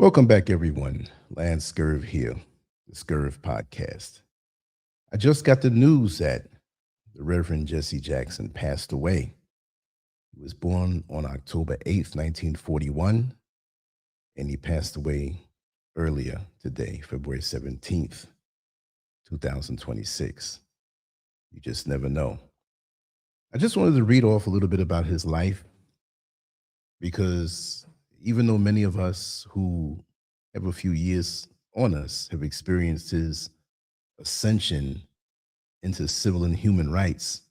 Welcome back, everyone. Lance Scurv here, the Scurv podcast. I just got the news that the Reverend Jesse Jackson passed away. He was born on October 8th, 1941, and he passed away earlier today, February 17th, 2026. You just never know. I just wanted to read off a little bit about his life because even though many of us who have a few years on us have experienced his ascension into civil and human rights,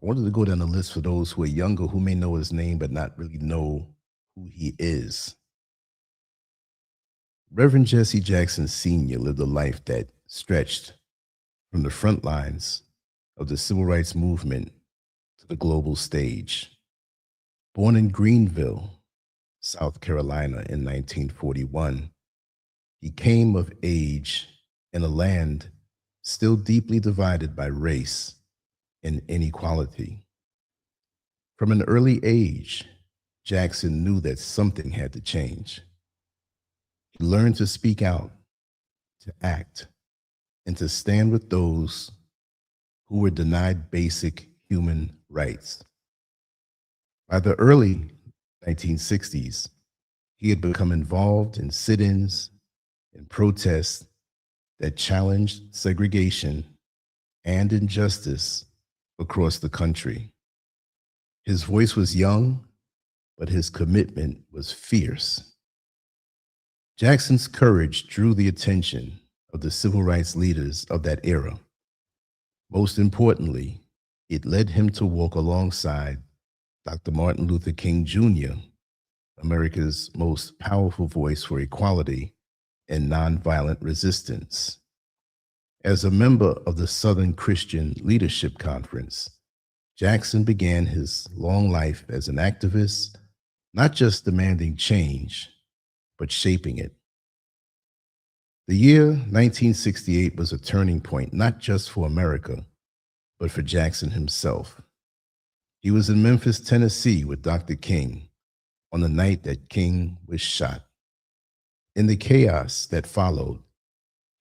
I wanted to go down the list for those who are younger who may know his name but not really know who he is. Reverend Jesse Jackson Sr. lived a life that stretched from the front lines of the civil rights movement to the global stage. Born in Greenville, South Carolina in 1941, he came of age in a land still deeply divided by race and inequality. From an early age, Jackson knew that something had to change. He learned to speak out, to act, and to stand with those who were denied basic human rights. By the early 1960s, he had become involved in sit-ins and protests that challenged segregation and injustice across the country. His voice was young, but his commitment was fierce. Jackson's courage drew the attention of the civil rights leaders of that era. Most importantly, it led him to walk alongside Dr. Martin Luther King Jr., America's most powerful voice for equality and nonviolent resistance. As a member of the Southern Christian Leadership Conference, Jackson began his long life as an activist, not just demanding change, but shaping it. The year 1968 was a turning point, not just for America, but for Jackson himself. He was in Memphis, Tennessee with Dr. King on the night that King was shot. In the chaos that followed,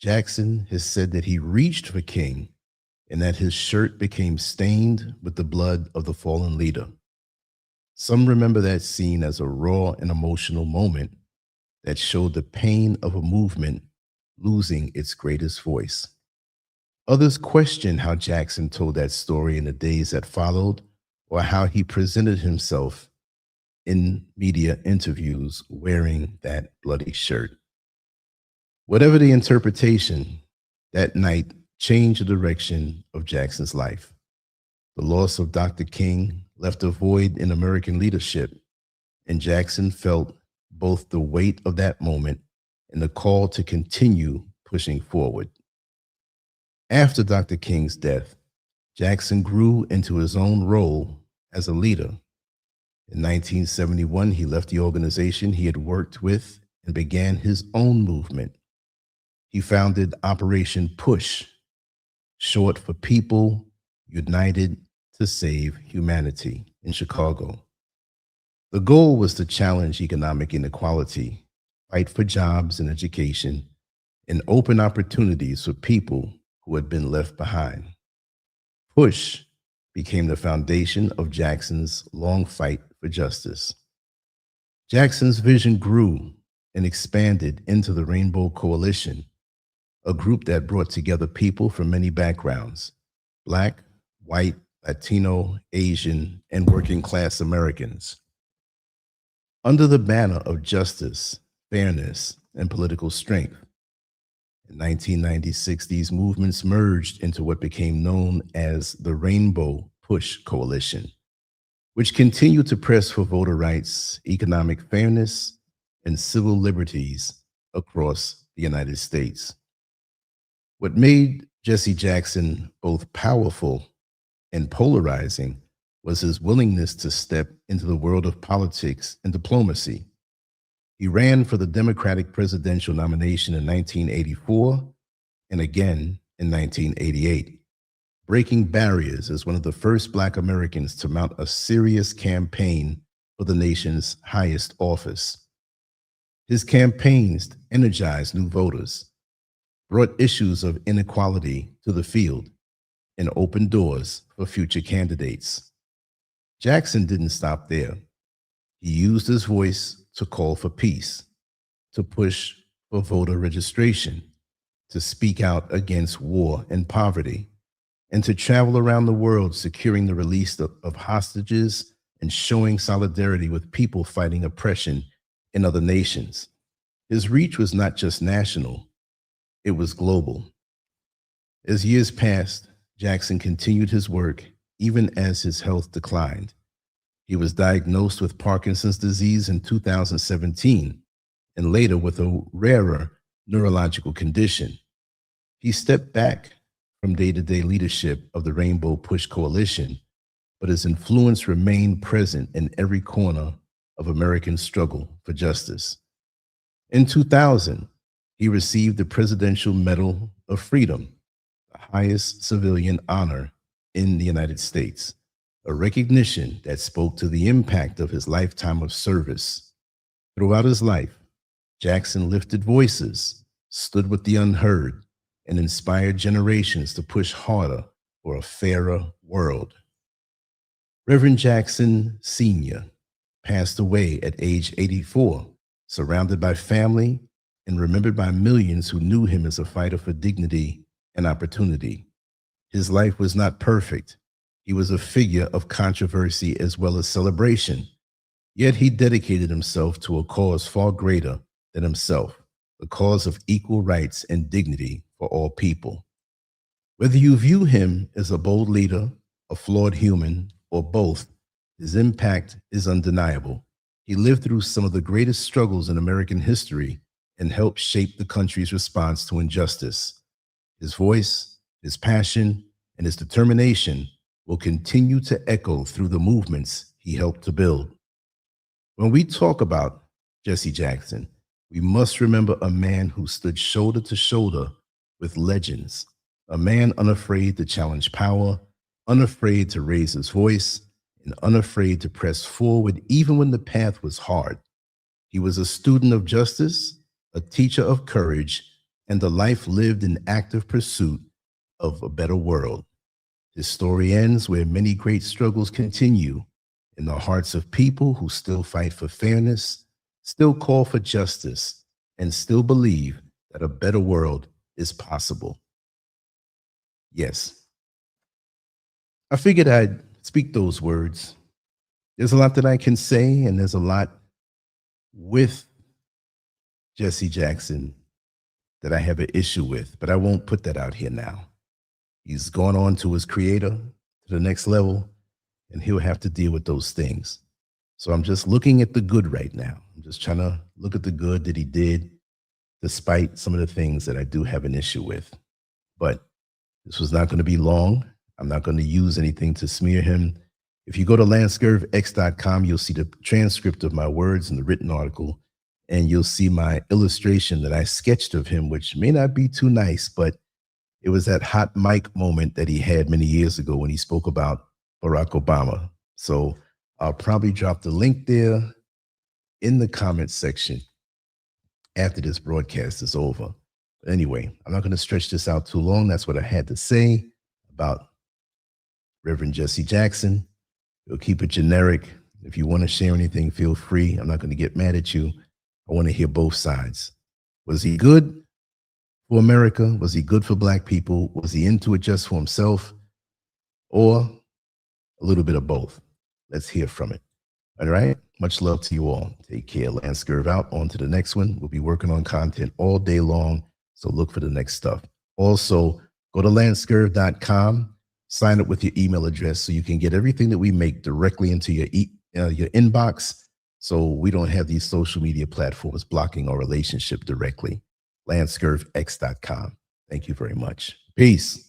Jackson has said that he reached for King and that his shirt became stained with the blood of the fallen leader. Some remember that scene as a raw and emotional moment that showed the pain of a movement losing its greatest voice. Others question how Jackson told that story in the days that followed, or how he presented himself in media interviews wearing that bloody shirt. Whatever the interpretation, that night changed the direction of Jackson's life. The loss of Dr. King left a void in American leadership, and Jackson felt both the weight of that moment and the call to continue pushing forward. After Dr. King's death, Jackson grew into his own role as a leader. In 1971, he left the organization he had worked with and began his own movement. He founded Operation Push, short for People United to Save Humanity, in Chicago. The goal was to challenge economic inequality, fight for jobs and education, and open opportunities for people who had been left behind. Push became the foundation of Jackson's long fight for justice. Jackson's vision grew and expanded into the Rainbow Coalition, a group that brought together people from many backgrounds: Black, white, Latino, Asian, and working class Americans. Under the banner of justice, fairness, and political strength. In 1996, these movements merged into what became known as the Rainbow Push Coalition, which continued to press for voter rights, economic fairness, and civil liberties across the United States. What made Jesse Jackson both powerful and polarizing was his willingness to step into the world of politics and diplomacy. He ran for the Democratic presidential nomination in 1984 and again in 1988, breaking barriers as one of the first Black Americans to mount a serious campaign for the nation's highest office. His campaigns energized new voters, brought issues of inequality to the field, and opened doors for future candidates. Jackson didn't stop there. He used his voice to call for peace, to push for voter registration, to speak out against war and poverty, and to travel around the world securing the release of hostages and showing solidarity with people fighting oppression in other nations. His reach was not just national, it was global. As years passed, Jackson continued his work even as his health declined. He was diagnosed with Parkinson's disease in 2017 and later with a rarer neurological condition. He stepped back from day-to-day leadership of the Rainbow Push Coalition, but his influence remained present in every corner of American struggle for justice. In 2000, he received the Presidential Medal of Freedom, the highest civilian honor in the United States, a recognition that spoke to the impact of his lifetime of service. Throughout his life, Jackson lifted voices, stood with the unheard, and inspired generations to push harder for a fairer world. Reverend Jackson Sr. passed away at age 84, surrounded by family and remembered by millions who knew him as a fighter for dignity and opportunity. His life was not perfect. He was a figure of controversy as well as celebration. Yet he dedicated himself to a cause far greater than himself, the cause of equal rights and dignity for all people. Whether you view him as a bold leader, a flawed human, or both, his impact is undeniable. He lived through some of the greatest struggles in American history and helped shape the country's response to injustice. His voice, his passion, and his determination will continue to echo through the movements he helped to build. When we talk about Jesse Jackson, we must remember a man who stood shoulder to shoulder with legends, a man unafraid to challenge power, unafraid to raise his voice, and unafraid to press forward even when the path was hard. He was a student of justice, a teacher of courage, and a life lived in active pursuit of a better world. His story ends where many great struggles continue, in the hearts of people who still fight for fairness, still call for justice, and still believe that a better world is possible. Yes, I figured I'd speak those words. There's a lot that I can say, and there's a lot with Jesse Jackson that I have an issue with, but I won't put that out here now. He's gone on to his creator, to the next level, and he'll have to deal with those things. So I'm just looking at the good right now. I'm just trying to look at the good that he did, despite some of the things that I do have an issue with. But this was not going to be long. I'm not going to use anything to smear him. If you go to landscurvx.com, you'll see the transcript of my words in the written article, and you'll see my illustration that I sketched of him, which may not be too nice, but it was that hot mic moment that he had many years ago when he spoke about Barack Obama. So I'll probably drop the link there in the comments section after this broadcast is over. But anyway, I'm not going to stretch this out too long. That's what I had to say about Reverend Jesse Jackson. We'll keep it generic. If you want to share anything, feel free. I'm not going to get mad at you. I want to hear both sides. Was he good for America? Was he good for Black people? Was he into it just for himself? Or a little bit of both? Let's hear from it. All right. Much love to you all. Take care. Lance Scurv out. On to the next one. We'll be working on content all day long, so look for the next stuff. Also, go to landscurv.com, sign up with your email address so you can get everything that we make directly into your inbox, so we don't have these social media platforms blocking our relationship directly. landscurvx.com. Thank you very much. Peace.